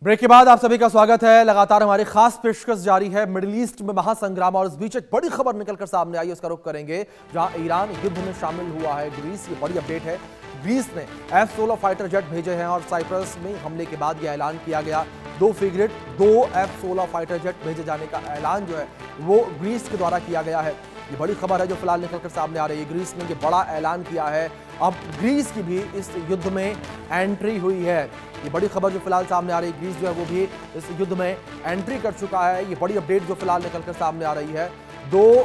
Break के बाद आप सभी का स्वागत है। लगातार हमारी खास पेशकश जारी है। मिडिल ईस्ट में महासंग्राम और इस बीच एक बड़ी खबर निकलकर सामने आई है, उसका रुख करेंगे जहां ईरान युद्ध में शामिल हुआ है ग्रीस। ये बड़ी अपडेट है। ग्रीस ने F-16 फाइटर जेट भेजे हैं और साइप्रस में हमले के बाद यह ऐलान किया गया। 2 फ्रिगेट 2 F-16 फाइटर जेट भेजे जाने का ऐलान जो है वो ग्रीस के द्वारा किया गया है। ये बड़ी खबर है जो फिलहाल निकलकर सामने आ रही है। ग्रीस ने ये बड़ा ऐलान किया है। अब ग्रीस की भी इस युद्ध में एंट्री हुई है। ये बड़ी खबर जो फिलहाल सामने आ रही है, ग्रीस जो है वो भी इस युद्ध में एंट्री कर चुका है। ये बड़ी अपडेट जो फिलहाल निकलकर सामने आ रही है। 2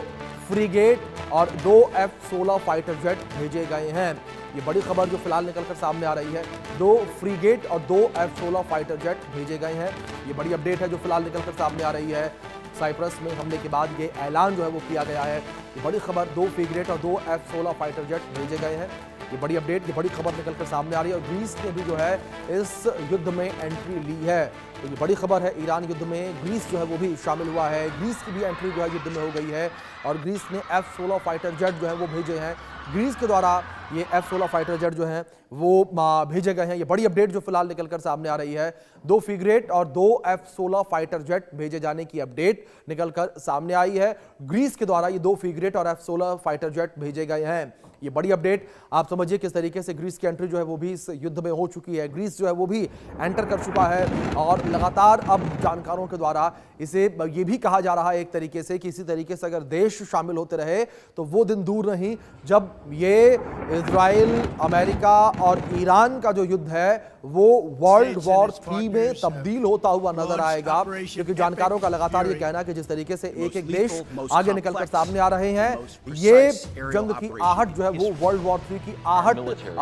फ्रिगेट और 2 F-16 फाइटर जेट भेजे गए हैं। ये बड़ी खबर जो फिलहाल निकलकर सामने आ रही है। 2 फ्रिगेट और 2 F-16 फाइटर जेट भेजे गए हैं। ये बड़ी अपडेट है जो फिलहाल निकलकर सामने आ रही है। साइप्रस में हमले के बाद ये ऐलान जो है वो किया गया है। ये बड़ी खबर 2 फ्रिगेट और 2 F-16 फाइटर जेट भेजे गए हैं। ये बड़ी अपडेट, ये बड़ी खबर निकलकर सामने आ रही है और ग्रीस ने भी जो है इस युद्ध में एंट्री ली है। तो ये बड़ी खबर है। ईरान युद्ध में ग्रीस जो है वो भी शामिल हुआ है। ग्रीस की भी एंट्री जो है युद्ध में हो गई है और ग्रीस ने F-16 फाइटर जेट जो है वो भेजे हैं। ग्रीस के द्वारा ये F-16 फाइटर जेट जो हैं वो भेजे गए हैं। ये बड़ी अपडेट जो फिलहाल निकलकर सामने आ रही है। 2 फ्रिगेट और 2 F-16 फाइटर जेट भेजे जाने की अपडेट निकलकर सामने आई है। ग्रीस के द्वारा ये 2 फ्रिगेट और F-16 फाइटर जेट भेजे गए हैं। ये बड़ी अपडेट आप समझिए किस तरीके से ग्रीस की एंट्री जो है वो भी इस युद्ध में हो चुकी है। ग्रीस जो है वो भी एंटर कर चुका है और लगातार अब जानकारों के द्वारा इसे ये भी कहा जा रहा है एक तरीके से कि इसी तरीके से अगर देश शामिल होते रहे तो वो दिन दूर नहीं जब ये इजराइल, अमेरिका और ईरान का जो युद्ध है वो वर्ल्ड वॉर 3 में तब्दील होता हुआ नजर आएगा। क्योंकि जानकारों का लगातार ये कहना है कि जिस तरीके से एक एक देश आगे निकलकर सामने आ रहे हैं, ये जंग की आहट जो है वो वर्ल्ड वॉर 3 की आहट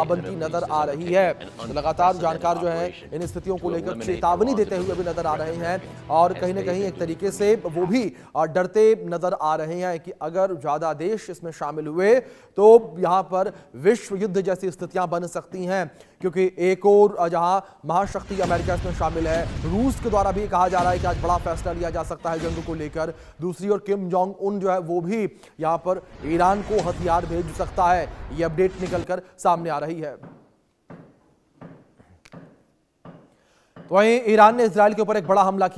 बनती नजर आ रही है। तो लगातार जानकार जो है इन स्थितियों को लेकर चेतावनी देते हुए भी नजर आ रहे हैं और कहीं ना कहीं एक तरीके से वो भी डरते नजर आ रहे हैं कि अगर ज्यादा देश इसमें शामिल हुए तो यहां पर विश्व युद्ध जैसी स्थितियां बन सकती हैं। क्योंकि एक और जहां महाशक्ति अमेरिका इसमें शामिल है, रूस के द्वारा भी कहा जा रहा है कि आज बड़ा फैसला लिया जा सकता है जंग को लेकर। दूसरी ओर किम जोंग उन जो है वो भी यहां पर ईरान को हथियार भेज सकता है। ये अपडेट निकलकर सामने आ रही है। तो वहीं ईरान ने इजराइल के ऊपर एक बड़ा हमला किया।